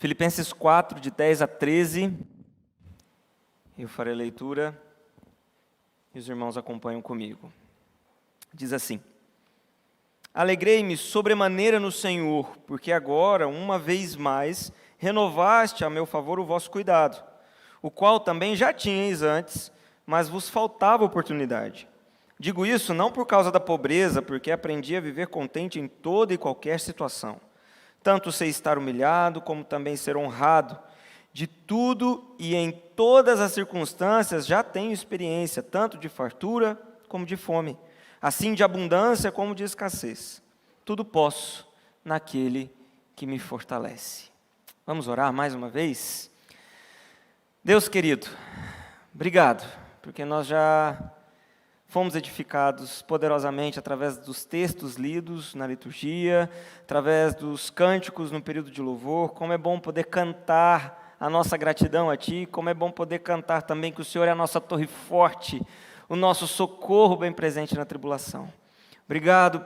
Filipenses 4, de 10 a 13. Eu farei a leitura e os irmãos acompanham comigo. Diz assim: Alegrei-me sobremaneira no Senhor, porque agora, uma vez mais, renovaste a meu favor o vosso cuidado, o qual também já tinhais antes, mas vos faltava oportunidade. Digo isso não por causa da pobreza, porque aprendi a viver contente em toda e qualquer situação. Tanto sei estar humilhado, como também ser honrado. De tudo e em todas as circunstâncias já tenho experiência, tanto de fartura como de fome, assim de abundância como de escassez. Tudo posso naquele que me fortalece. Vamos orar mais uma vez? Deus querido, obrigado, porque nós já fomos edificados poderosamente através dos textos lidos na liturgia, através dos cânticos no período de louvor. Como é bom poder cantar a nossa gratidão a Ti, como é bom poder cantar também que o Senhor é a nossa torre forte, o nosso socorro bem presente na tribulação. Obrigado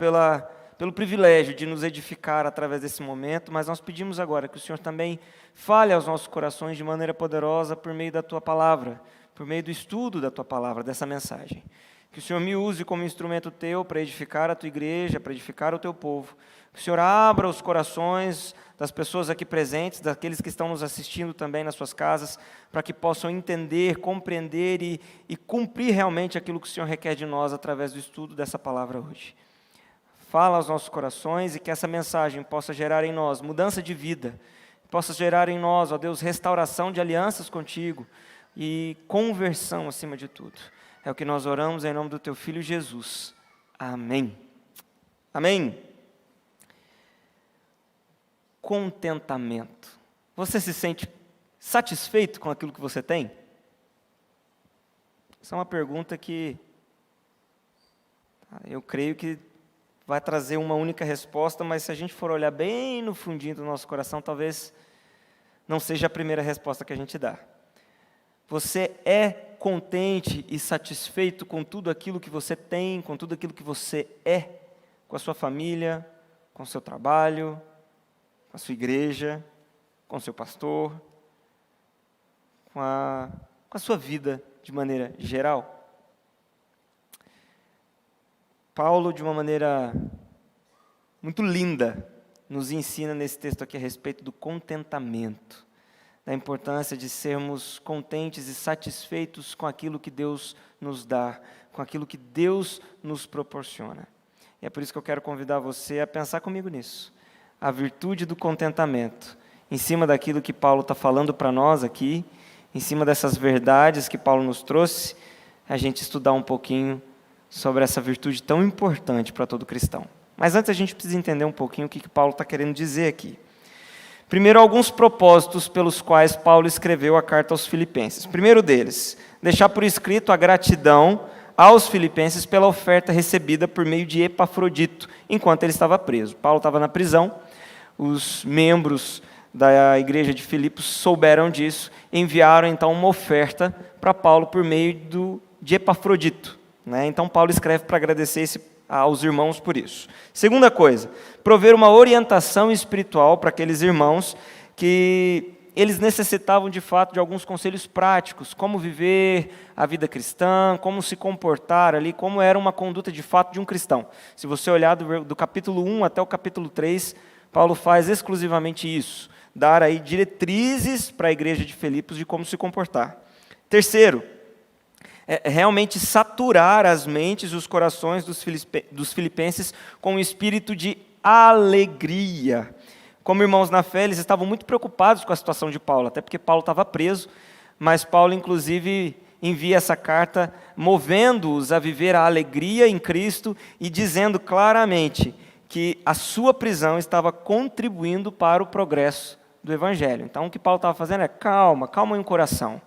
pelo privilégio de nos edificar através desse momento, mas nós pedimos agora que o Senhor também fale aos nossos corações de maneira poderosa por meio da Tua palavra, por meio do estudo da Tua palavra, dessa mensagem. Que o Senhor me use como instrumento Teu para edificar a Tua igreja, para edificar o Teu povo. Que o Senhor abra os corações das pessoas aqui presentes, daqueles que estão nos assistindo também nas suas casas, para que possam entender, compreender e cumprir realmente aquilo que o Senhor requer de nós através do estudo dessa palavra hoje. Fala aos nossos corações e que essa mensagem possa gerar em nós mudança de vida, possa gerar em nós, ó Deus, restauração de alianças contigo e conversão acima de tudo. É o que nós oramos em nome do Teu Filho Jesus. Amém. Amém. Contentamento. Você se sente satisfeito com aquilo que você tem? Essa é uma pergunta que eu creio que vai trazer uma única resposta, mas se a gente for olhar bem no fundinho do nosso coração, talvez não seja a primeira resposta que a gente dá. Você é contente e satisfeito com tudo aquilo que você tem, com tudo aquilo que você é, com a sua família, com o seu trabalho, com a sua igreja, com o seu pastor, com a sua vida de maneira geral? Paulo, de uma maneira muito linda, nos ensina nesse texto aqui a respeito do contentamento, da importância de sermos contentes e satisfeitos com aquilo que Deus nos dá, com aquilo que Deus nos proporciona. E é por isso que eu quero convidar você a pensar comigo nisso, a virtude do contentamento, em cima daquilo que Paulo está falando para nós aqui, em cima dessas verdades que Paulo nos trouxe, a gente estudar um pouquinho sobre essa virtude tão importante para todo cristão. Mas antes a gente precisa entender um pouquinho o que Paulo está querendo dizer aqui. Primeiro, alguns propósitos pelos quais Paulo escreveu a carta aos Filipenses. Primeiro deles, deixar por escrito a gratidão aos Filipenses pela oferta recebida por meio de Epafrodito, enquanto ele estava preso. Paulo estava na prisão, os membros da igreja de Filipos souberam disso, enviaram então uma oferta para Paulo por meio de Epafrodito. Então Paulo escreve para agradecer aos irmãos por isso. Segunda coisa, prover uma orientação espiritual para aqueles irmãos que eles necessitavam de fato de alguns conselhos práticos, como viver a vida cristã, como se comportar ali, como era uma conduta de fato de um cristão. Se você olhar do capítulo 1 até o capítulo 3, Paulo faz exclusivamente isso, dar aí diretrizes para a igreja de Filipos de como se comportar. Terceiro, realmente saturar as mentes e os corações dos filipenses com um espírito de alegria. Como irmãos na fé, eles estavam muito preocupados com a situação de Paulo, até porque Paulo estava preso, mas Paulo, inclusive, envia essa carta movendo-os a viver a alegria em Cristo e dizendo claramente que a sua prisão estava contribuindo para o progresso do Evangelho. Então, o que Paulo estava fazendo é calma o coração.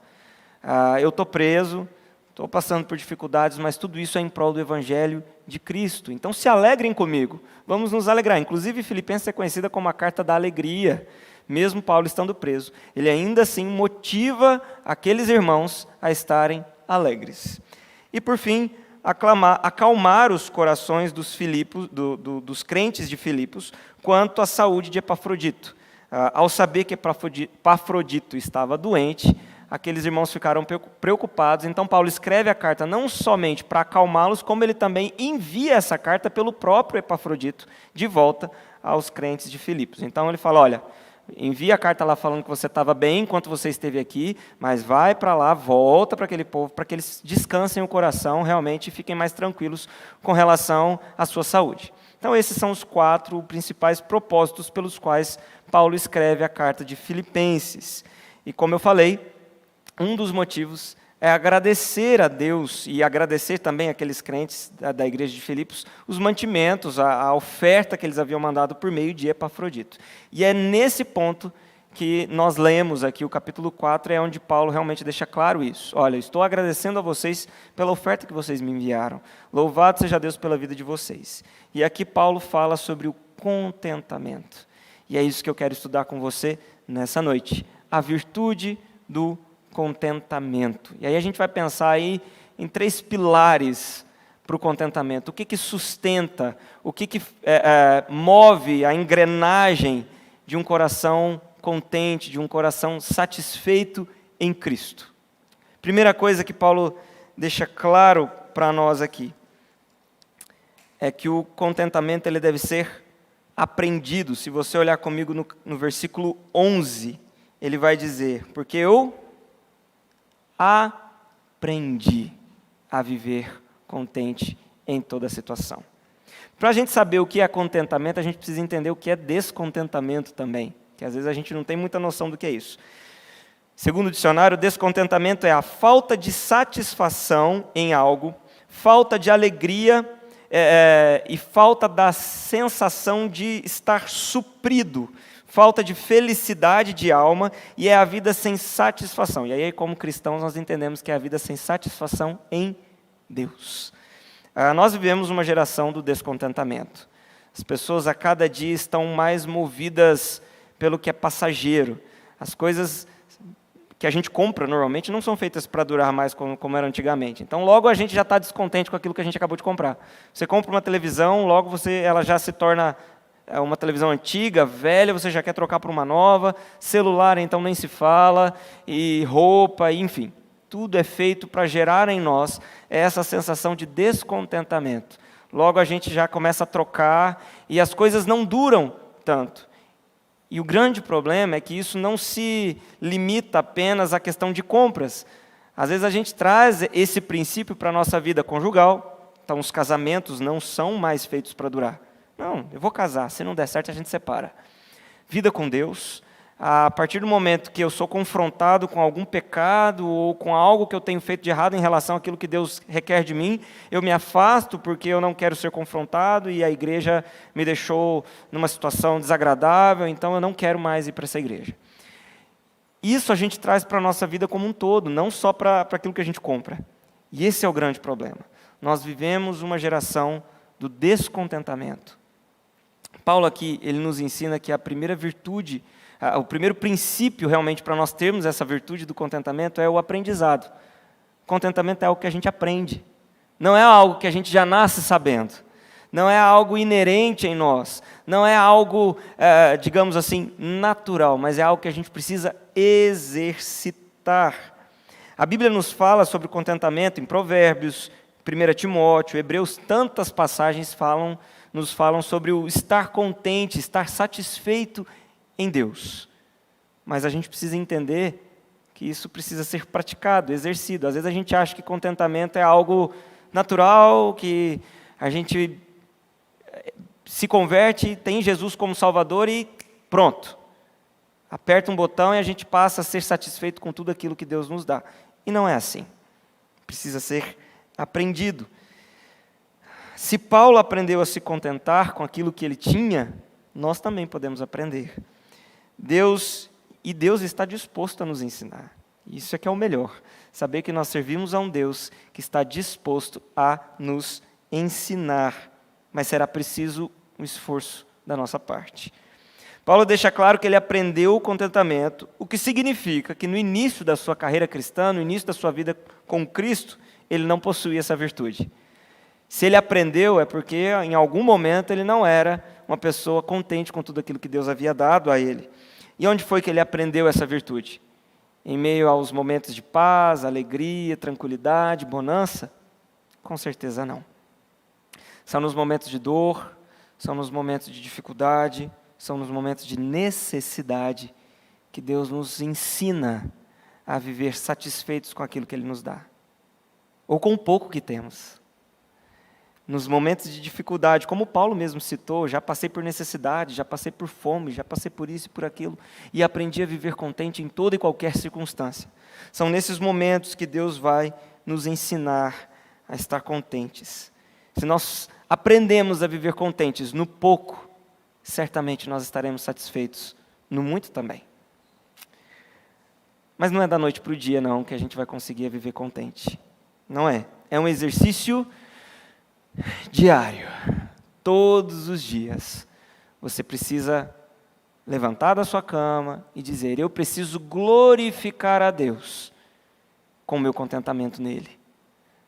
Eu estou preso, estou passando por dificuldades, mas tudo isso é em prol do Evangelho de Cristo. Então se alegrem comigo, vamos nos alegrar. Inclusive Filipenses é conhecida como a carta da alegria, mesmo Paulo estando preso. Ele ainda assim motiva aqueles irmãos a estarem alegres. E por fim, acalmar os corações dos crentes de Filipos quanto à saúde de Epafrodito. Ao saber que Epafrodito estava doente, aqueles irmãos ficaram preocupados. Então Paulo escreve a carta não somente para acalmá-los, como ele também envia essa carta pelo próprio Epafrodito de volta aos crentes de Filipos. Então ele fala, olha, envia a carta lá falando que você estava bem enquanto você esteve aqui, mas vai para lá, volta para aquele povo, para que eles descansem o coração realmente e fiquem mais tranquilos com relação à sua saúde. Então esses são os 4 principais propósitos pelos quais Paulo escreve a carta de Filipenses. E como eu falei, um dos motivos é agradecer a Deus e agradecer também àqueles crentes da igreja de Filipos os mantimentos, a oferta que eles haviam mandado por meio de Epafrodito. E é nesse ponto que nós lemos aqui o capítulo 4, é onde Paulo realmente deixa claro isso. Olha, estou agradecendo a vocês pela oferta que vocês me enviaram. Louvado seja Deus pela vida de vocês. E aqui Paulo fala sobre o contentamento. E é isso que eu quero estudar com você nessa noite. A virtude do contentamento. E aí a gente vai pensar aí em 3 pilares para o contentamento. O que sustenta, o que move a engrenagem de um coração contente, de um coração satisfeito em Cristo. Primeira coisa que Paulo deixa claro para nós aqui é que o contentamento ele deve ser aprendido. Se você olhar comigo no versículo 11, ele vai dizer, porque eu aprendi a viver contente em toda situação. Para a gente saber o que é contentamento, a gente precisa entender o que é descontentamento também, que às vezes a gente não tem muita noção do que é isso. Segundo o dicionário, descontentamento é a falta de satisfação em algo, falta de alegria e falta da sensação de estar suprido, falta de felicidade de alma, e é a vida sem satisfação. E aí, como cristãos, nós entendemos que é a vida sem satisfação em Deus. Nós vivemos uma geração do descontentamento. As pessoas a cada dia estão mais movidas pelo que é passageiro. As coisas que a gente compra normalmente não são feitas para durar mais como era antigamente. Então, logo a gente já está descontente com aquilo que a gente acabou de comprar. Você compra uma televisão, logo ela já se torna uma televisão antiga, velha, você já quer trocar por uma nova, celular então nem se fala, e roupa, enfim. Tudo é feito para gerar em nós essa sensação de descontentamento. Logo a gente já começa a trocar e as coisas não duram tanto. E o grande problema é que isso não se limita apenas à questão de compras. Às vezes a gente traz esse princípio para a nossa vida conjugal, então os casamentos não são mais feitos para durar. Não, eu vou casar, se não der certo a gente separa. Vida com Deus, a partir do momento que eu sou confrontado com algum pecado ou com algo que eu tenho feito de errado em relação àquilo que Deus requer de mim, eu me afasto porque eu não quero ser confrontado e a igreja me deixou numa situação desagradável, então eu não quero mais ir para essa igreja. Isso a gente traz para a nossa vida como um todo, não só para aquilo que a gente compra. E esse é o grande problema. Nós vivemos uma geração do descontentamento. Paulo aqui, ele nos ensina que a primeira virtude, o primeiro princípio realmente para nós termos essa virtude do contentamento é o aprendizado. Contentamento é algo que a gente aprende. Não é algo que a gente já nasce sabendo. Não é algo inerente em nós. Não é algo, digamos assim, natural, mas é algo que a gente precisa exercitar. A Bíblia nos fala sobre o contentamento em Provérbios, 1 Timóteo, Hebreus, tantas passagens nos falam sobre o estar contente, estar satisfeito em Deus. Mas a gente precisa entender que isso precisa ser praticado, exercido. Às vezes a gente acha que contentamento é algo natural, que a gente se converte, tem Jesus como Salvador e pronto. Aperta um botão e a gente passa a ser satisfeito com tudo aquilo que Deus nos dá. E não é assim. Precisa ser aprendido. Se Paulo aprendeu a se contentar com aquilo que ele tinha, nós também podemos aprender. Deus está disposto a nos ensinar. Isso é que é o melhor. Saber que nós servimos a um Deus que está disposto a nos ensinar. Mas será preciso um esforço da nossa parte. Paulo deixa claro que ele aprendeu o contentamento, o que significa que no início da sua carreira cristã, no início da sua vida com Cristo, ele não possuía essa virtude. Se ele aprendeu, é porque em algum momento ele não era uma pessoa contente com tudo aquilo que Deus havia dado a ele. E onde foi que ele aprendeu essa virtude? Em meio aos momentos de paz, alegria, tranquilidade, bonança? Com certeza não. São nos momentos de dor, são nos momentos de dificuldade, são nos momentos de necessidade que Deus nos ensina a viver satisfeitos com aquilo que Ele nos dá. Ou com o pouco que temos. Nos momentos de dificuldade, como Paulo mesmo citou, já passei por necessidade, já passei por fome, já passei por isso e por aquilo, e aprendi a viver contente em toda e qualquer circunstância. São nesses momentos que Deus vai nos ensinar a estar contentes. Se nós aprendemos a viver contentes no pouco, certamente nós estaremos satisfeitos no muito também. Mas não é da noite para o dia, não, que a gente vai conseguir viver contente. Não é. É um exercício diário. Todos os dias. Você precisa levantar da sua cama e dizer: eu preciso glorificar a Deus com o meu contentamento nele.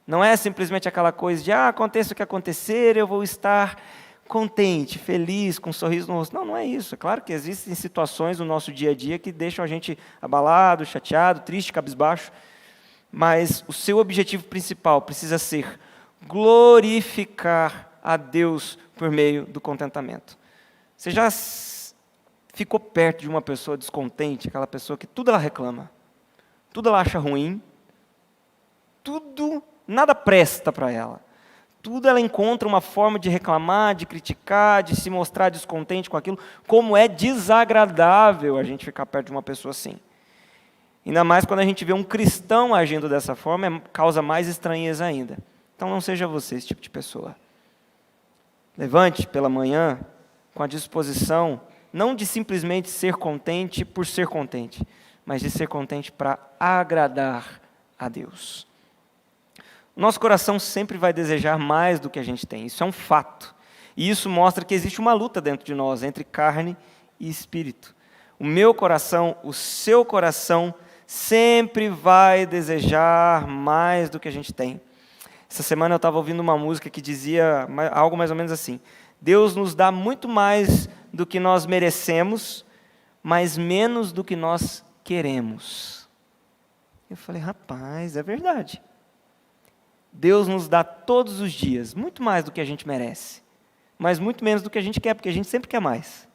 Não é simplesmente aquela coisa de, aconteça o que acontecer, eu vou estar contente, feliz, com um sorriso no rosto. Não, não é isso. É claro que existem situações no nosso dia a dia que deixam a gente abalado, chateado, triste, cabisbaixo, mas o seu objetivo principal precisa ser glorificar a Deus por meio do contentamento. Você já ficou perto de uma pessoa descontente, aquela pessoa que tudo ela reclama, tudo ela acha ruim, nada presta para ela. Tudo ela encontra uma forma de reclamar, de criticar, de se mostrar descontente com aquilo. Como é desagradável a gente ficar perto de uma pessoa assim. Ainda mais quando a gente vê um cristão agindo dessa forma, causa mais estranheza ainda. Então não seja você esse tipo de pessoa. Levante pela manhã com a disposição, não de simplesmente ser contente por ser contente, mas de ser contente para agradar a Deus. Nosso coração sempre vai desejar mais do que a gente tem, isso é um fato. E isso mostra que existe uma luta dentro de nós, entre carne e espírito. O meu coração, o seu coração, sempre vai desejar mais do que a gente tem. Essa semana eu estava ouvindo uma música que dizia algo mais ou menos assim: Deus nos dá muito mais do que nós merecemos, mas menos do que nós queremos. Eu falei, rapaz, é verdade. Deus nos dá todos os dias muito mais do que a gente merece, mas muito menos do que a gente quer, porque a gente sempre quer mais.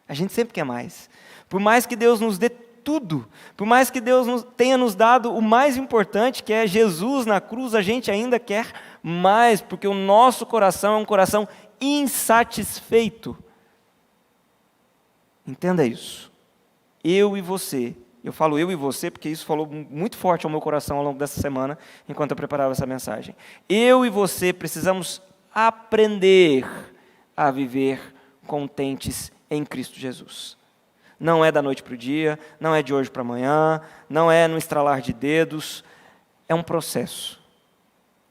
A gente sempre quer mais. Por mais que Deus nos dê tudo, por mais que Deus tenha nos dado o mais importante, que é Jesus na cruz, a gente ainda quer mais, porque o nosso coração é um coração insatisfeito. Entenda isso. Eu e você. Eu falo eu e você, porque isso falou muito forte ao meu coração ao longo dessa semana, enquanto eu preparava essa mensagem. Eu e você precisamos aprender a viver contentes em Cristo Jesus. Não é da noite para o dia, não é de hoje para amanhã, não é no estralar de dedos, é um processo.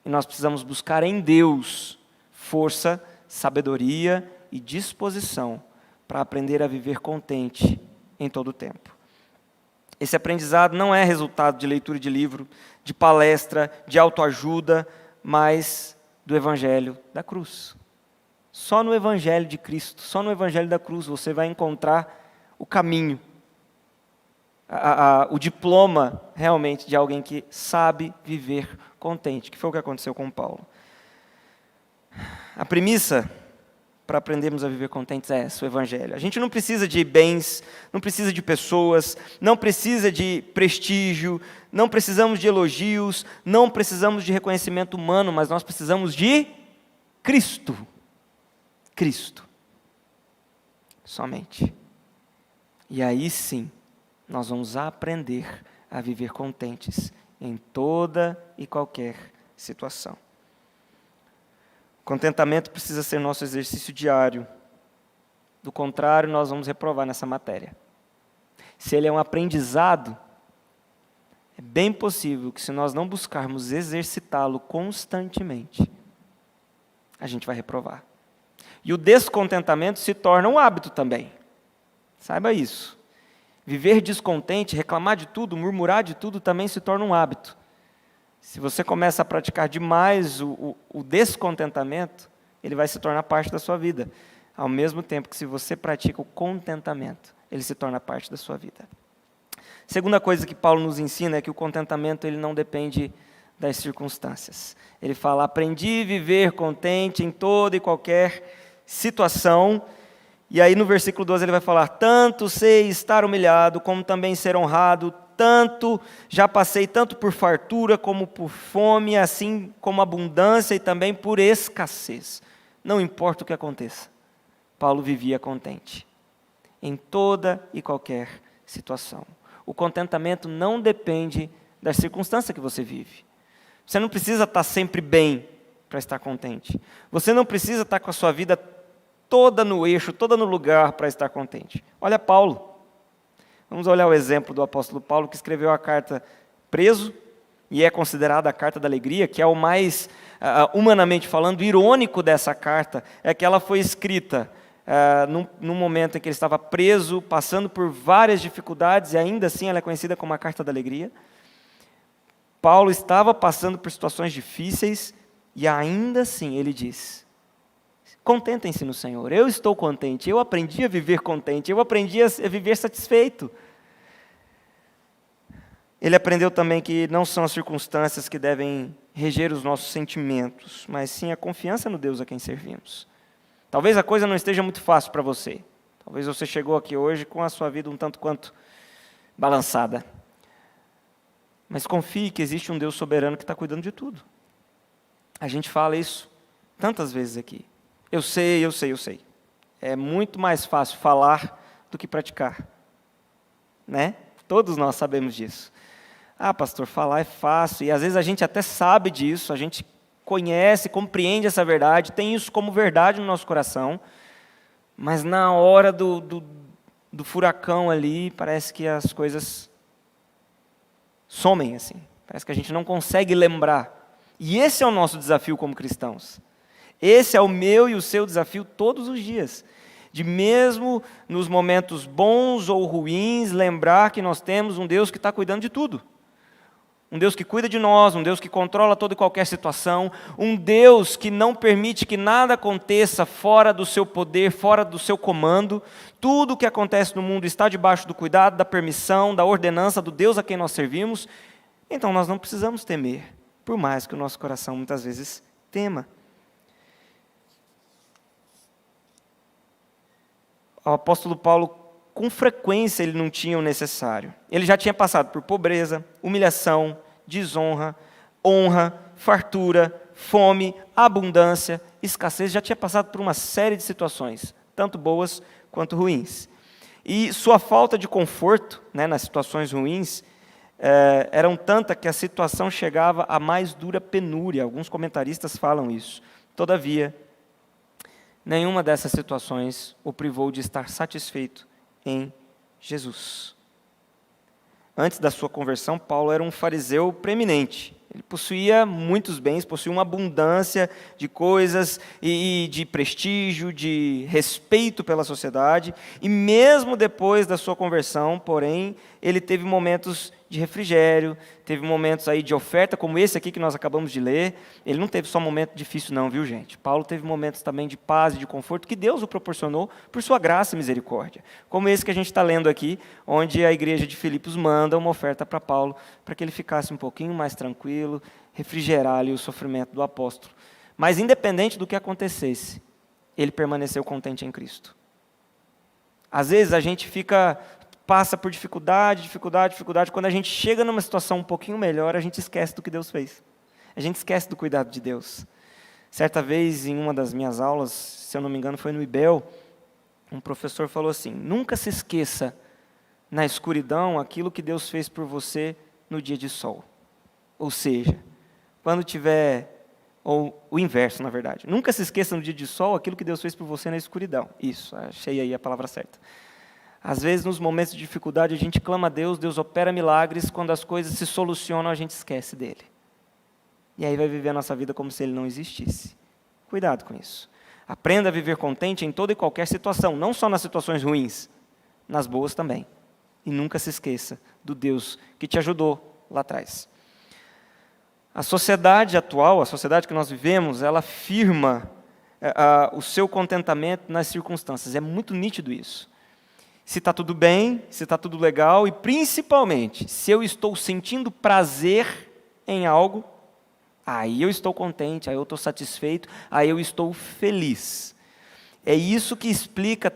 E nós precisamos buscar em Deus força, sabedoria e disposição para aprender a viver contente em todo o tempo. Esse aprendizado não é resultado de leitura de livro, de palestra, de autoajuda, mas do Evangelho da cruz. Só no Evangelho de Cristo, só no Evangelho da cruz você vai encontrar o caminho, o diploma realmente de alguém que sabe viver contente, que foi o que aconteceu com Paulo. A premissa para aprendermos a viver contentes é essa, o Evangelho. A gente não precisa de bens, não precisa de pessoas, não precisa de prestígio, não precisamos de elogios, não precisamos de reconhecimento humano, mas nós precisamos de Cristo. Cristo. Somente. E aí sim, nós vamos aprender a viver contentes em toda e qualquer situação. Contentamento precisa ser nosso exercício diário. Do contrário, nós vamos reprovar nessa matéria. Se ele é um aprendizado, é bem possível que se nós não buscarmos exercitá-lo constantemente, a gente vai reprovar. E o descontentamento se torna um hábito também. Saiba isso. Viver descontente, reclamar de tudo, murmurar de tudo, também se torna um hábito. Se você começa a praticar demais o descontentamento, ele vai se tornar parte da sua vida. ao mesmo tempo que se você pratica o contentamento, ele se torna parte da sua vida. Segunda coisa que Paulo nos ensina é que o contentamento ele não depende das circunstâncias. Ele fala, aprendi a viver contente em toda e qualquer situação. E aí no versículo 12 ele vai falar, tanto sei estar humilhado, como também ser honrado, tanto já passei tanto por fartura como por fome, assim como abundância e também por escassez. Não importa o que aconteça, Paulo vivia contente em toda e qualquer situação. O contentamento não depende da circunstância que você vive. Você não precisa estar sempre bem para estar contente. Você não precisa estar com a sua vida toda no eixo, toda no lugar para estar contente. Olha Paulo. Vamos olhar o exemplo do apóstolo Paulo, que escreveu a carta preso, e é considerada a carta da alegria, que é o mais, humanamente falando, irônico dessa carta, é que ela foi escrita num momento em que ele estava preso, passando por várias dificuldades, e ainda assim ela é conhecida como a carta da alegria. Paulo estava passando por situações difíceis, e ainda assim ele diz, contentem-se no Senhor, eu estou contente, eu aprendi a viver contente, eu aprendi a viver satisfeito. Ele aprendeu também que não são as circunstâncias que devem reger os nossos sentimentos, mas sim a confiança no Deus a quem servimos. Talvez a coisa não esteja muito fácil para você. Talvez você chegou aqui hoje com a sua vida um tanto quanto balançada. Mas confie que existe um Deus soberano que está cuidando de tudo. A gente fala isso tantas vezes aqui. Eu sei. É muito mais fácil falar do que praticar. Né? Todos nós sabemos disso. Ah, pastor, falar é fácil. E às vezes a gente até sabe disso, a gente conhece, compreende essa verdade, tem isso como verdade no nosso coração, mas na hora do furacão ali, parece que as coisas somem, assim. Parece que a gente não consegue lembrar. E esse é o nosso desafio como cristãos. Esse é o meu e o seu desafio todos os dias. De mesmo nos momentos bons ou ruins, lembrar que nós temos um Deus que está cuidando de tudo. Um Deus que cuida de nós, um Deus que controla toda e qualquer situação, um Deus que não permite que nada aconteça fora do seu poder, fora do seu comando. Tudo o que acontece no mundo está debaixo do cuidado, da permissão, da ordenança do Deus a quem nós servimos. Então nós não precisamos temer, por mais que o nosso coração muitas vezes tema. O apóstolo Paulo, com frequência, ele não tinha o necessário. Ele já tinha passado por pobreza, humilhação, desonra, honra, fartura, fome, abundância, escassez. Já tinha passado por uma série de situações, tanto boas quanto ruins. E sua falta de conforto, nas situações ruins, eram tanta que a situação chegava à mais dura penúria. Alguns comentaristas falam isso. Todavia, nenhuma dessas situações o privou de estar satisfeito em Jesus. Antes da sua conversão, Paulo era um fariseu preeminente. Ele possuía muitos bens, possuía uma abundância de coisas e de prestígio, de respeito pela sociedade. E mesmo depois da sua conversão, porém, ele teve momentos de refrigério, teve momentos aí de oferta, como esse aqui que nós acabamos de ler. Ele não teve só momento difícil não, viu gente? Paulo teve momentos também de paz e de conforto que Deus o proporcionou por sua graça e misericórdia. Como esse que a gente está lendo aqui, onde a igreja de Filipos manda uma oferta para Paulo, para que ele ficasse um pouquinho mais tranquilo, refrigerar ali o sofrimento do apóstolo. Mas independente do que acontecesse, ele permaneceu contente em Cristo. Às vezes a gente passa por dificuldade. Quando a gente chega numa situação um pouquinho melhor, a gente esquece do que Deus fez. A gente esquece do cuidado de Deus. Certa vez, em uma das minhas aulas, se eu não me engano, foi no IBEL, um professor falou assim, nunca se esqueça na escuridão aquilo que Deus fez por você no dia de sol. Ou seja, quando tiver, ou o inverso, na verdade. Nunca se esqueça no dia de sol aquilo que Deus fez por você na escuridão. Isso, achei aí a palavra certa. Às vezes, nos momentos de dificuldade, a gente clama a Deus, Deus opera milagres, quando as coisas se solucionam, a gente esquece dele. E aí vai viver a nossa vida como se ele não existisse. Cuidado com isso. Aprenda a viver contente em toda e qualquer situação, não só nas situações ruins, nas boas também. E nunca se esqueça do Deus que te ajudou lá atrás. A sociedade atual, a sociedade que nós vivemos, ela afirma o seu contentamento nas circunstâncias. É muito nítido isso. Se está tudo bem, se está tudo legal, e principalmente, se eu estou sentindo prazer em algo, aí eu estou contente, aí eu estou satisfeito, aí eu estou feliz. É isso que explica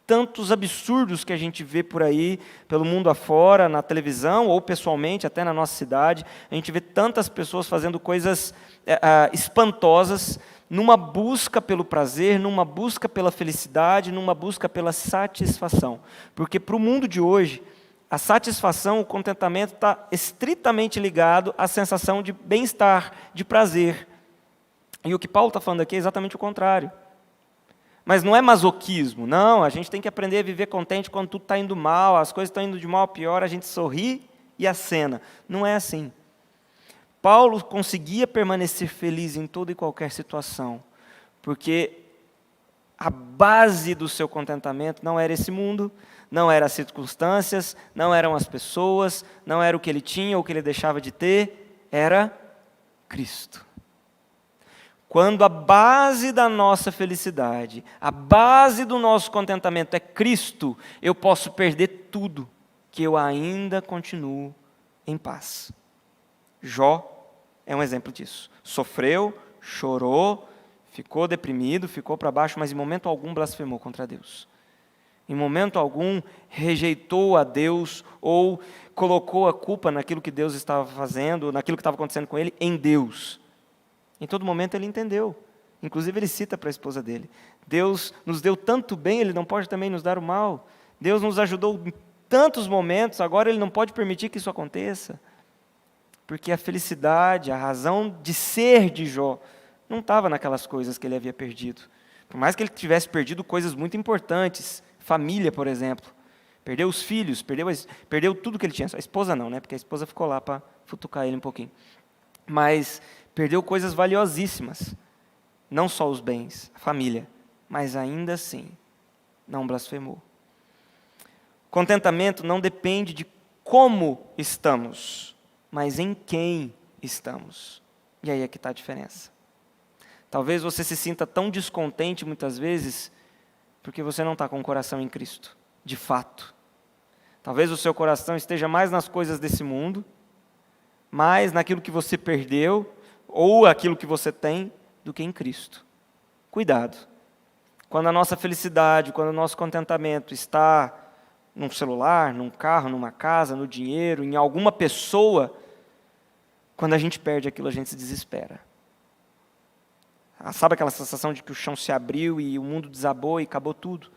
tantos absurdos que a gente vê por aí, pelo mundo afora, na televisão, ou pessoalmente, até na nossa cidade. A gente vê tantas pessoas fazendo coisas espantosas, numa busca pelo prazer, numa busca pela felicidade, numa busca pela satisfação. Porque para o mundo de hoje, a satisfação, o contentamento está estritamente ligado à sensação de bem-estar, de prazer. E o que Paulo está falando aqui é exatamente o contrário. Mas não é masoquismo, não, a gente tem que aprender a viver contente quando tudo está indo mal, as coisas estão indo de mal a pior, a gente sorri e acena. Não é assim. Paulo conseguia permanecer feliz em toda e qualquer situação, porque a base do seu contentamento não era esse mundo, não eram as circunstâncias, não eram as pessoas, não era o que ele tinha ou o que ele deixava de ter, era Cristo. Quando a base da nossa felicidade, a base do nosso contentamento é Cristo, eu posso perder tudo, que eu ainda continuo em paz. Jó é um exemplo disso. Sofreu, chorou, ficou deprimido, ficou para baixo, mas em momento algum blasfemou contra Deus. Em momento algum rejeitou a Deus ou colocou a culpa naquilo que Deus estava fazendo, naquilo que estava acontecendo com ele, em Deus. Em todo momento ele entendeu. Inclusive ele cita para a esposa dele: Deus nos deu tanto bem, Ele não pode também nos dar o mal. Deus nos ajudou em tantos momentos, agora Ele não pode permitir que isso aconteça. Porque a felicidade, a razão de ser de Jó, não estava naquelas coisas que ele havia perdido. Por mais que ele tivesse perdido coisas muito importantes, família, por exemplo. Perdeu os filhos, perdeu tudo que ele tinha. A esposa não, né? Porque a esposa ficou lá para futucar ele um pouquinho. Mas perdeu coisas valiosíssimas. Não só os bens, a família. Mas ainda assim, não blasfemou. Contentamento não depende de como estamos, mas em quem estamos. E aí é que está a diferença. Talvez você se sinta tão descontente muitas vezes porque você não está com o coração em Cristo, de fato. Talvez o seu coração esteja mais nas coisas desse mundo, mais naquilo que você perdeu, ou aquilo que você tem, do que em Cristo. Cuidado. Quando a nossa felicidade, quando o nosso contentamento está num celular, num carro, numa casa, no dinheiro, em alguma pessoa, quando a gente perde aquilo, a gente se desespera. Sabe aquela sensação de que o chão se abriu e o mundo desabou e acabou tudo?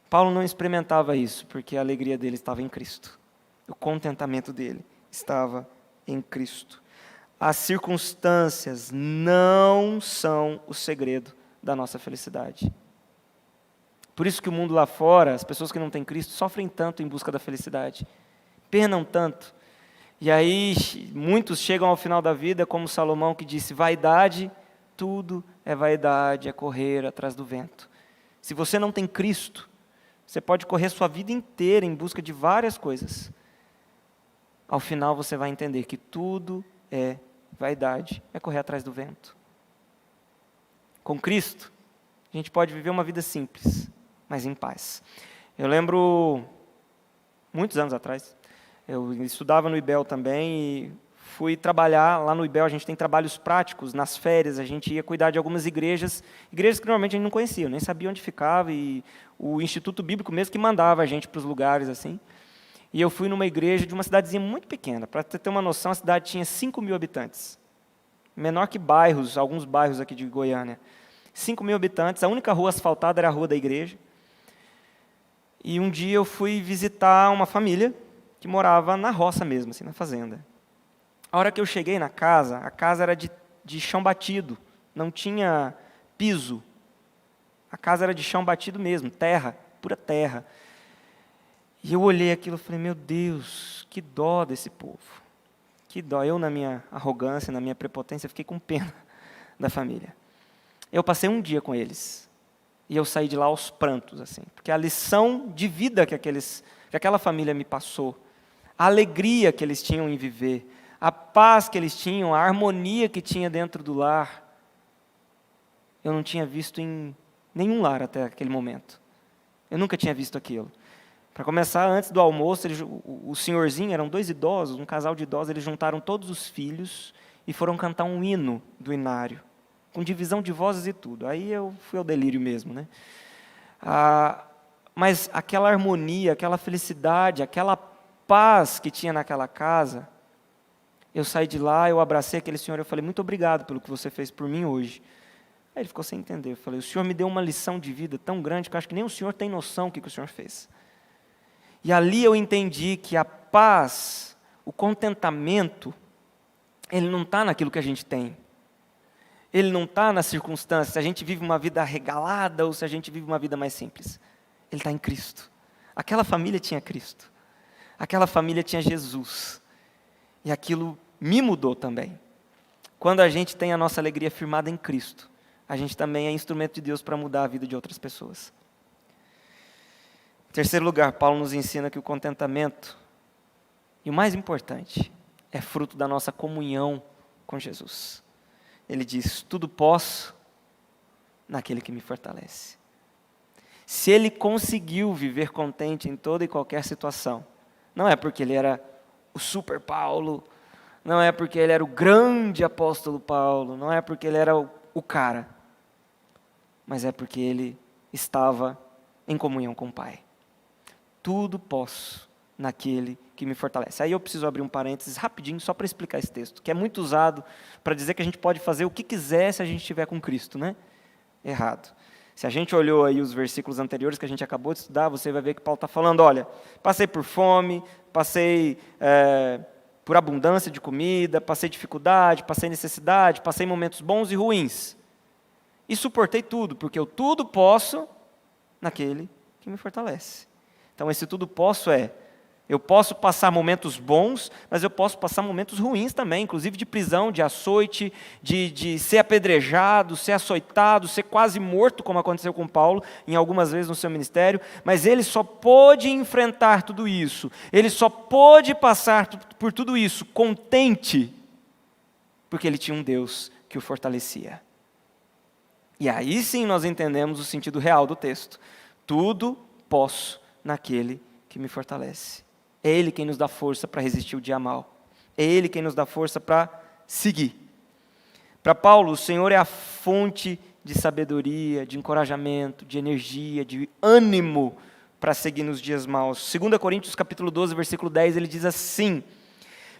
Paulo não experimentava isso, porque a alegria dele estava em Cristo. O contentamento dele estava em Cristo. As circunstâncias não são o segredo da nossa felicidade. Por isso que o mundo lá fora, as pessoas que não têm Cristo, sofrem tanto em busca da felicidade. Penam tanto. E aí, muitos chegam ao final da vida, como Salomão, que disse: vaidade, tudo é vaidade, é correr atrás do vento. Se você não tem Cristo, você pode correr sua vida inteira em busca de várias coisas. Ao final você vai entender que tudo é vaidade, é correr atrás do vento. Com Cristo, a gente pode viver uma vida simples, mas em paz. Eu lembro, muitos anos atrás, eu estudava no IBEL também e fui trabalhar lá no IBEL. A gente tem trabalhos práticos, nas férias a gente ia cuidar de algumas igrejas que normalmente a gente não conhecia, eu nem sabia onde ficava, e o Instituto Bíblico mesmo que mandava a gente para os lugares assim. E eu fui numa igreja de uma cidadezinha muito pequena. Para você ter uma noção, a cidade tinha 5.000 habitantes. Menor que bairros, alguns bairros aqui de Goiânia. 5.000 habitantes, a única rua asfaltada era a rua da igreja. E um dia eu fui visitar uma família que morava na roça mesmo, assim, na fazenda. A hora que eu cheguei na casa, a casa era de chão batido, não tinha piso. A casa era de chão batido mesmo, terra, pura terra. E eu olhei aquilo e falei: meu Deus, que dó desse povo. Que dó. Eu, na minha arrogância, na minha prepotência, fiquei com pena da família. Eu passei um dia com eles. E eu saí de lá aos prantos, assim. Porque a lição de vida que aquela família me passou, a alegria que eles tinham em viver, a paz que eles tinham, a harmonia que tinha dentro do lar, eu não tinha visto em nenhum lar até aquele momento. Eu nunca tinha visto aquilo. Para começar, antes do almoço, o senhorzinho, eram 2 idosos, um casal de idosos, eles juntaram todos os filhos e foram cantar um hino do inário, com divisão de vozes e tudo. Aí eu fui ao delírio mesmo, né? Mas aquela harmonia, aquela felicidade, aquela paz que tinha naquela casa, eu saí de lá, eu abracei aquele senhor, eu falei, muito obrigado pelo que você fez por mim hoje. Aí ele ficou sem entender, eu falei, o senhor me deu uma lição de vida tão grande que eu acho que nem o senhor tem noção do que o senhor fez. E ali eu entendi que a paz, o contentamento, ele não está naquilo que a gente tem. Ele não está nas circunstâncias, se a gente vive uma vida regalada ou se a gente vive uma vida mais simples. Ele está em Cristo. Aquela família tinha Cristo. Aquela família tinha Jesus. E aquilo me mudou também. Quando a gente tem a nossa alegria firmada em Cristo, a gente também é instrumento de Deus para mudar a vida de outras pessoas. Em terceiro lugar, Paulo nos ensina que o contentamento, e o mais importante, é fruto da nossa comunhão com Jesus. Ele diz, tudo posso naquele que me fortalece. Se ele conseguiu viver contente em toda e qualquer situação, não é porque ele era o super Paulo, não é porque ele era o grande apóstolo Paulo, não é porque ele era o cara, mas é porque ele estava em comunhão com o Pai. Tudo posso naquele que me fortalece. Aí eu preciso abrir um parênteses rapidinho só para explicar esse texto, que é muito usado para dizer que a gente pode fazer o que quiser se a gente estiver com Cristo, né? Errado. Se a gente olhou aí os versículos anteriores que a gente acabou de estudar, você vai ver que Paulo está falando, olha, passei por fome, passei por abundância de comida, passei dificuldade, passei necessidade, passei momentos bons e ruins. E suportei tudo, porque eu tudo posso naquele que me fortalece. Então esse tudo posso eu posso passar momentos bons, mas eu posso passar momentos ruins também, inclusive de prisão, de açoite, de ser apedrejado, ser açoitado, ser quase morto, como aconteceu com Paulo, em algumas vezes no seu ministério, mas ele só pôde enfrentar tudo isso, ele só pôde passar por tudo isso contente, porque ele tinha um Deus que o fortalecia. E aí sim nós entendemos o sentido real do texto. Tudo posso naquele que me fortalece. É Ele quem nos dá força para resistir o dia mal. É Ele quem nos dá força para seguir. Para Paulo, o Senhor é a fonte de sabedoria, de encorajamento, de energia, de ânimo para seguir nos dias maus. 2 Coríntios capítulo 12, versículo 10, ele diz assim,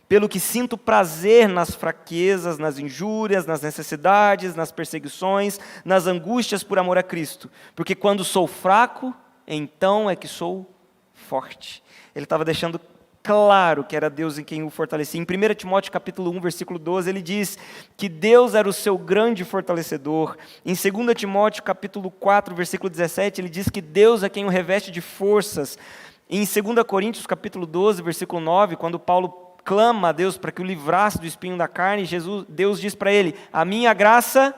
pelo que sinto prazer nas fraquezas, nas injúrias, nas necessidades, nas perseguições, nas angústias por amor a Cristo. Porque quando sou fraco, então é que sou forte. Ele estava deixando claro que era Deus em quem o fortalecia. Em 1 Timóteo capítulo 1, versículo 12, ele diz que Deus era o seu grande fortalecedor. Em 2 Timóteo capítulo 4, versículo 17, ele diz que Deus é quem o reveste de forças. Em 2 Coríntios capítulo 12, versículo 9, quando Paulo clama a Deus para que o livrasse do espinho da carne, Deus diz para ele, a minha graça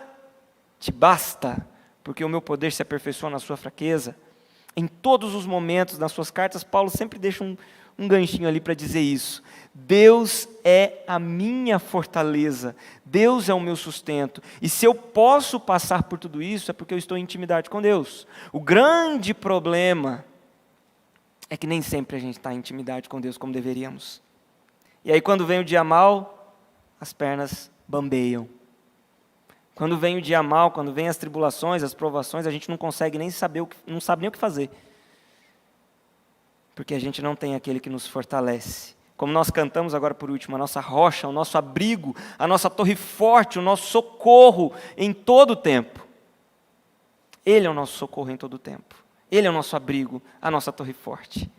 te basta, porque o meu poder se aperfeiçoa na sua fraqueza. Em todos os momentos, nas suas cartas, Paulo sempre deixa um ganchinho ali para dizer isso. Deus é a minha fortaleza, Deus é o meu sustento. E se eu posso passar por tudo isso, é porque eu estou em intimidade com Deus. O grande problema é que nem sempre a gente está em intimidade com Deus como deveríamos. E aí quando vem o dia mal, as pernas bambeiam. Quando vem o dia mal, quando vem as tribulações, as provações, a gente não consegue nem saber, não sabe nem o que fazer. Porque a gente não tem aquele que nos fortalece. Como nós cantamos agora por último, a nossa rocha, o nosso abrigo, a nossa torre forte, o nosso socorro em todo o tempo. Ele é o nosso socorro em todo o tempo. Ele é o nosso abrigo, a nossa torre forte.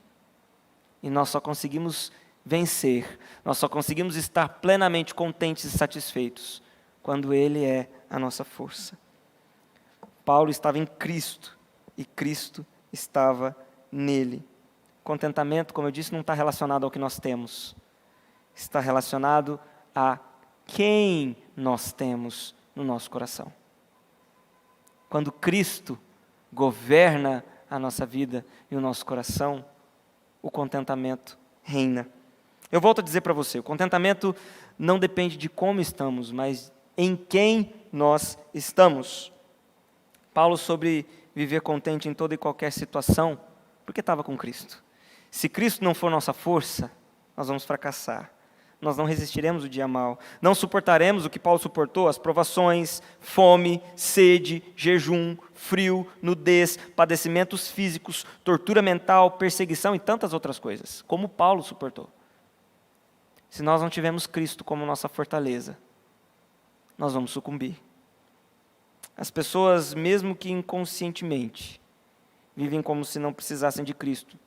E nós só conseguimos vencer, nós só conseguimos estar plenamente contentes e satisfeitos quando Ele é a nossa força. Paulo estava em Cristo e Cristo estava nele. Contentamento, como eu disse, não está relacionado ao que nós temos. Está relacionado a quem nós temos no nosso coração. Quando Cristo governa a nossa vida e o nosso coração, o contentamento reina. Eu volto a dizer para você, o contentamento não depende de como estamos, mas em quem nós estamos. Paulo sobre viver contente em toda e qualquer situação, porque estava com Cristo. Se Cristo não for nossa força, nós vamos fracassar. Nós não resistiremos o dia mau. Não suportaremos o que Paulo suportou, as provações, fome, sede, jejum, frio, nudez, padecimentos físicos, tortura mental, perseguição e tantas outras coisas, como Paulo suportou. Se nós não tivermos Cristo como nossa fortaleza, nós vamos sucumbir. As pessoas, mesmo que inconscientemente, vivem como se não precisassem de Cristo.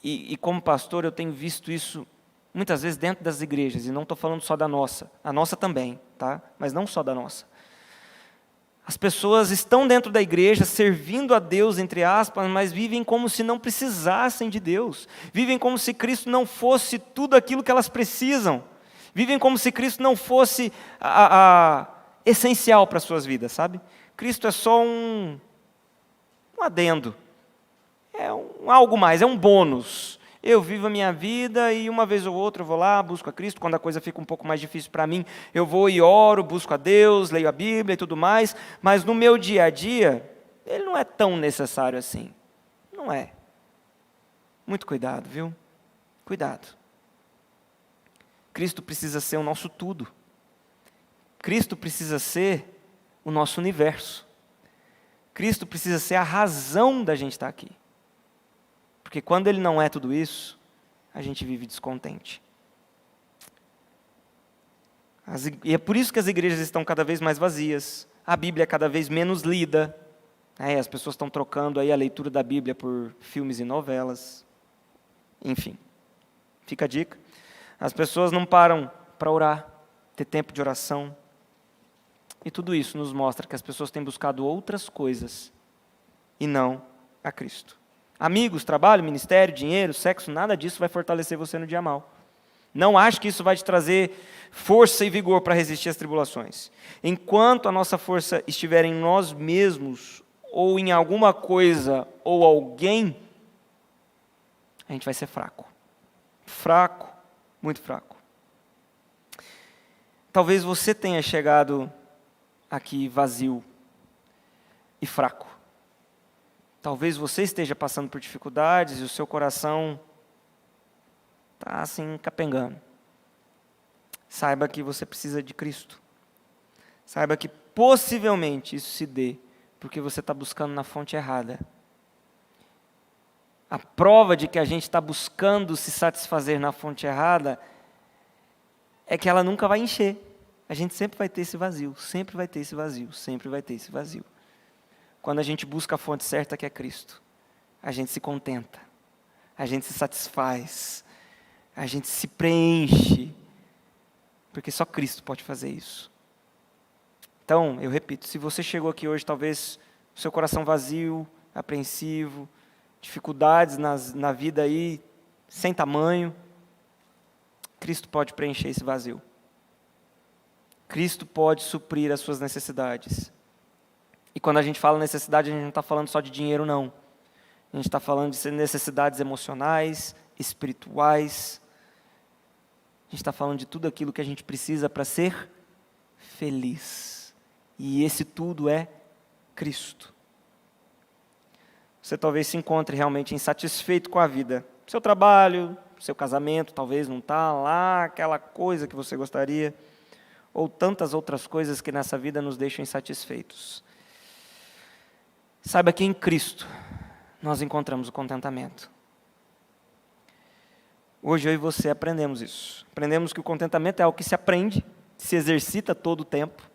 E como pastor, eu tenho visto isso muitas vezes dentro das igrejas, e não estou falando só da nossa, a nossa também, tá? Mas não só da nossa. As pessoas estão dentro da igreja, servindo a Deus, entre aspas, mas vivem como se não precisassem de Deus. Vivem como se Cristo não fosse tudo aquilo que elas precisam. Vivem como se Cristo não fosse essencial para as suas vidas, sabe? Cristo é só um adendo. É algo mais, é um bônus. Eu vivo a minha vida e uma vez ou outra eu vou lá, busco a Cristo. Quando a coisa fica um pouco mais difícil para mim, eu vou e oro, busco a Deus, leio a Bíblia e tudo mais. Mas no meu dia a dia, ele não é tão necessário assim. Não é. Muito cuidado, viu? Cuidado. Cristo precisa ser o nosso tudo. Cristo precisa ser o nosso universo. Cristo precisa ser a razão da gente estar aqui. Porque quando Ele não é tudo isso, a gente vive descontente. E é por isso que as igrejas estão cada vez mais vazias. A Bíblia é cada vez menos lida. As pessoas estão trocando aí a leitura da Bíblia por filmes e novelas. Enfim, fica a dica. As pessoas não param para orar, ter tempo de oração. E tudo isso nos mostra que as pessoas têm buscado outras coisas e não a Cristo. Amigos, trabalho, ministério, dinheiro, sexo, nada disso vai fortalecer você no dia mau. Não acho que isso vai te trazer força e vigor para resistir às tribulações. Enquanto a nossa força estiver em nós mesmos, ou em alguma coisa, ou alguém, a gente vai ser fraco. Fraco, muito fraco. Talvez você tenha chegado aqui vazio e fraco. Talvez você esteja passando por dificuldades e o seu coração está assim capengando. Saiba que você precisa de Cristo. Saiba que possivelmente isso se dê porque você está buscando na fonte errada. A prova de que a gente está buscando se satisfazer na fonte errada é que ela nunca vai encher. A gente sempre vai ter esse vazio, sempre vai ter esse vazio, sempre vai ter esse vazio. Quando a gente busca a fonte certa, que é Cristo, a gente se contenta, a gente se satisfaz, a gente se preenche, porque só Cristo pode fazer isso. Então, eu repito, se você chegou aqui hoje, talvez o seu coração vazio, apreensivo, dificuldades na vida aí, sem tamanho, Cristo pode preencher esse vazio. Cristo pode suprir as suas necessidades. E quando a gente fala necessidade, a gente não está falando só de dinheiro, não. A gente está falando de necessidades emocionais, espirituais. A gente está falando de tudo aquilo que a gente precisa para ser feliz. E esse tudo é Cristo. Você talvez se encontre realmente insatisfeito com a vida. Seu trabalho, seu casamento, talvez não está lá aquela coisa que você gostaria. Ou tantas outras coisas que nessa vida nos deixam insatisfeitos. Saiba que em Cristo nós encontramos o contentamento. Hoje eu e você aprendemos isso. Aprendemos que o contentamento é algo que se aprende, se exercita todo o tempo.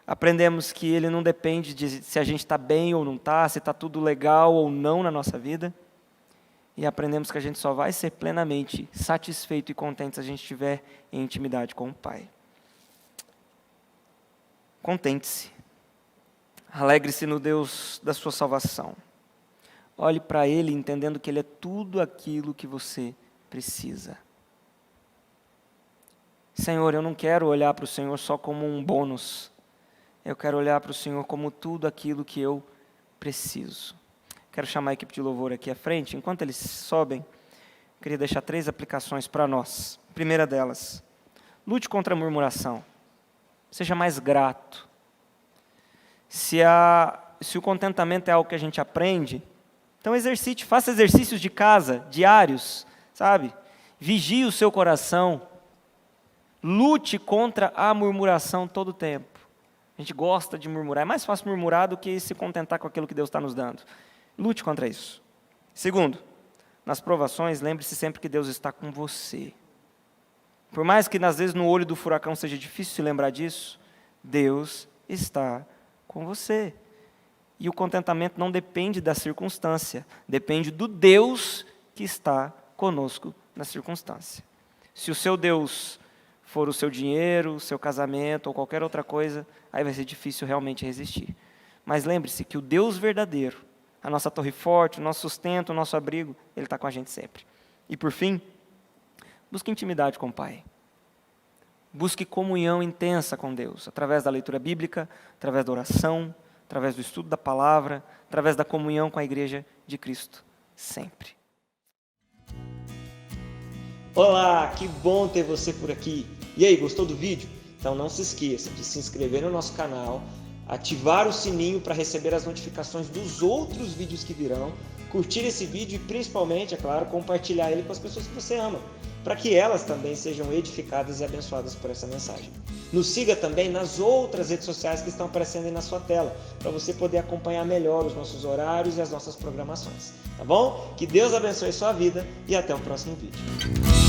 Aprendemos que ele não depende de se a gente está bem ou não está, se está tudo legal ou não na nossa vida. E aprendemos que a gente só vai ser plenamente satisfeito e contente se a gente estiver em intimidade com o Pai. Contente-se. Alegre-se no Deus da sua salvação. Olhe para Ele entendendo que Ele é tudo aquilo que você precisa. Senhor, eu não quero olhar para o Senhor só como um bônus. Eu quero olhar para o Senhor como tudo aquilo que eu preciso. Quero chamar a equipe de louvor aqui à frente. Enquanto eles sobem, queria deixar 3 aplicações para nós. Primeira delas, lute contra a murmuração. Seja mais grato. Se a se o contentamento é algo que a gente aprende, então exercite, faça exercícios de casa, diários, sabe? Vigie o seu coração. Lute contra a murmuração todo o tempo. A gente gosta de murmurar. É mais fácil murmurar do que se contentar com aquilo que Deus está nos dando. Lute contra isso. Segundo, nas provações, lembre-se sempre que Deus está com você. Por mais que, às vezes, no olho do furacão seja difícil se lembrar disso, Deus está com você. E o contentamento não depende da circunstância, depende do Deus que está conosco na circunstância. Se o seu Deus for o seu dinheiro, o seu casamento ou qualquer outra coisa, aí vai ser difícil realmente resistir. Mas lembre-se que o Deus verdadeiro, a nossa torre forte, o nosso sustento, o nosso abrigo, Ele está com a gente sempre. E por fim, busque intimidade com o Pai. Busque comunhão intensa com Deus, através da leitura bíblica, através da oração, através do estudo da palavra, através da comunhão com a Igreja de Cristo, sempre. Olá, que bom ter você por aqui. E aí, gostou do vídeo? Então não se esqueça de se inscrever no nosso canal, ativar o sininho para receber as notificações dos outros vídeos que virão, curtir esse vídeo e principalmente, é claro, compartilhar ele com as pessoas que você ama, para que elas também sejam edificadas e abençoadas por essa mensagem. Nos siga também nas outras redes sociais que estão aparecendo aí na sua tela, para você poder acompanhar melhor os nossos horários e as nossas programações. Tá bom? Que Deus abençoe sua vida e até o próximo vídeo.